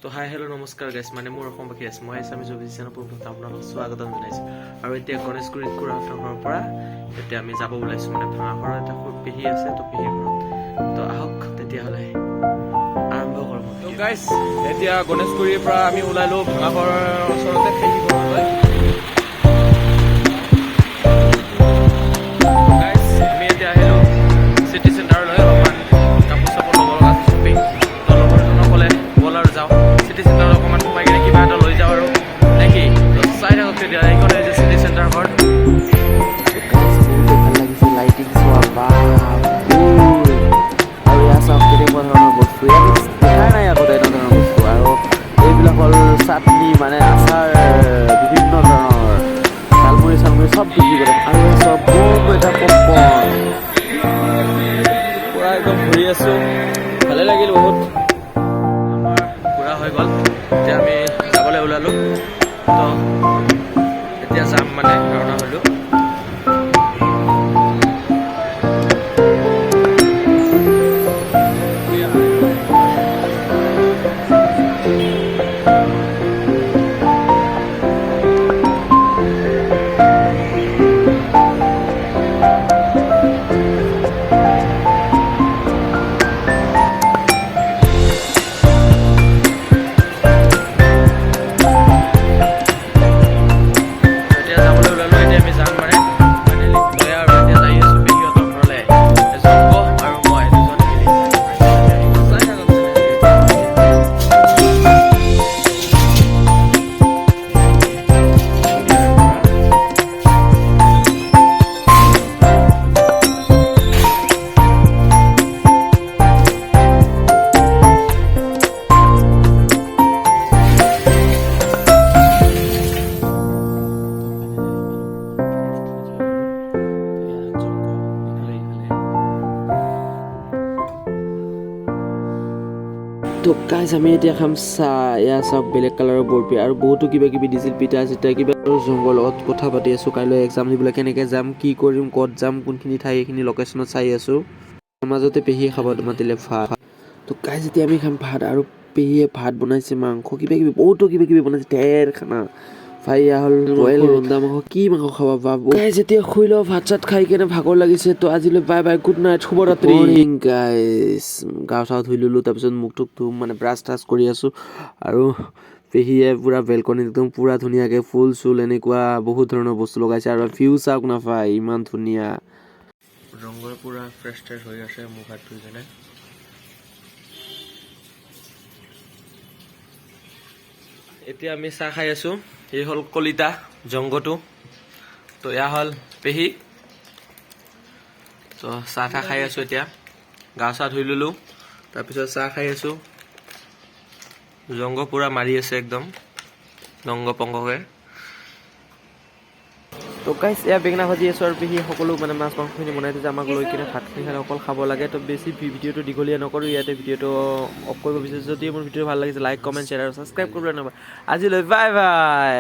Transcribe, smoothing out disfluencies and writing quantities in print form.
তো hi hello' নমস্কাৰ গাইছ মানে মোৰ অসম বাকী আছে মই আমি জবি চেনেল প্ৰথমতে আপোনালোকক স্বাগতম জনাইছোঁ আৰু এতিয়া গণেশগুৰিত খুৰাহঁতৰ ঘৰৰ পৰা এতিয়া আমি যাব ওলাইছোঁ মানে ভাঙা ঘৰৰ এটা পেহী আছে তো পেহীৰ ঘৰত তো আহক তেতিয়াহ'লে আৰম্ভ কৰোঁ তো গাইছ এতিয়া গণেশগুৰিৰ পৰা আমি ওলালোঁ ভাঙা ঘৰৰ ওচৰতে পেহী ঘৰলৈ গাইছ আমি এতিয়া আহিলোঁ চিটি চেণ্টাৰলৈ অলপমান কাপোৰ চাপোৰ ল'ব লগা শ্বপিং তো লগৰজনক ক'লে ব'ল আৰু যাওঁ চিটি চেণ্টাৰত অকণমান সোমাই কিনে কিবা এটা লৈ যাওঁ আৰু নে কি চাই থাকক তেতিয়া এইখনে যে চিটি চেণ্টাৰ ঘৰ ভাল লাগিছে লাইটিং চোৱা বা আৰু ইয়াৰ চাওক কেনেকুৱা ধৰণৰ বস্তু ইয়াত দেখাই নাই আগতে এনেকুৱা ধৰণৰ বস্তু আৰু এইবিলাক হ'ল চাটনি মানে আচাৰ বিভিন্ন ধৰণৰ চালমুৰি চব বিক্ৰী কৰে আৰু চব বম এটা পপকৰ্ণ পুৰা একদম ঘূৰি আছোঁ ভালে লাগিল বহুত আমাৰ পুৰা হৈ গ'ল এতিয়া আমি যাবলৈ ওলালোঁ তো এতিয়া যাম মানে ৰাওনা হ'লোঁ তো গাইজ আমি এতিয়া খাম চাহ এয়া চাওক বেলেগ কালাৰৰ বৰফি আৰু বহুতো কিবা কিবি দিছিল পিঠা চিঠা কিবা আৰু জংঘৰ লগত কথা পাতি আছোঁ কাইলৈ এক্সাম দিবলৈ কেনেকৈ যাম কি কৰিম ক'ত যাম কোনখিনি ঠাই এইখিনি লোকেশ্যনত চাই আছোঁ মাজতে পেহীয়ে খাব মাতিলে ভাত তো গাইজ এতিয়া আমি খাম ভাত আৰু পেহীয়ে ভাত বনাইছে মাংস কিবা কিবি বহুতো কিবা কিবি বনাইছে ঢেৰ খানা ভাই এয়া হ'ল বইল ৰন্ধা মাংস কি মাংস খাবা বাবু গাইজ এতিয়া শুই লওঁ ভাত চাত খাই কেনে ভাগৰ লাগিছে তো আজিলৈ বাই বাই গুড নাইট শুভৰাত্ৰি মৰ্ণিং গাইজ গা চা ধুই ল'লোঁ তাৰপিছত মুখ টুক ধুম মানে ব্ৰাছ ট্ৰাছ কৰি আছোঁ আৰু পেহীয়ে পূৰা বেলকনিত একদম পূৰা ধুনীয়াকৈ ফুল চুল এনেকুৱা বহুত ধৰণৰ বস্তু লগাইছে আৰু ভিউ চাওক নাপায় ইমান ধুনীয়া ৰংঘৰ পূৰা ফ্ৰেছ ট্ৰেছ হৈ আছে মুখ হাত ধুই কেনে এতিয়া আমি চাহ খাই আছোঁ এই হ'ল কলিতা জংঘটো তো এয়া হ'ল পেহী তো চাহ তাহ খাই আছোঁ এতিয়া গা চা ধুই ল'লোঁ তাৰপিছত চাহ খাই আছোঁ জংঘ পূৰা মাৰি আছে একদম নংগ পংগকৈ তো গাইজ এয়া বেঙেনা ভাজি আছোঁ আৰু পেহী সকলো মানে মাছ মাংসখিনি বনাই থৈছে আমাক লৈ কিনে ভাতখিনি খালে অকল খাব লাগে তো বেছি ভিডিঅ'টো দীঘলীয়া নকৰোঁ ইয়াতে ভিডিঅ'টো অফ কৰিব বিচাৰিছোঁ যদি মোৰ ভিডিঅ' ভাল লাগিছে লাইক কমেণ্ট শ্বেয়াৰ আৰু ছাবস্ক্ৰাইব কৰিবলৈ নাপাহৰিব আজিলৈ বাই বাই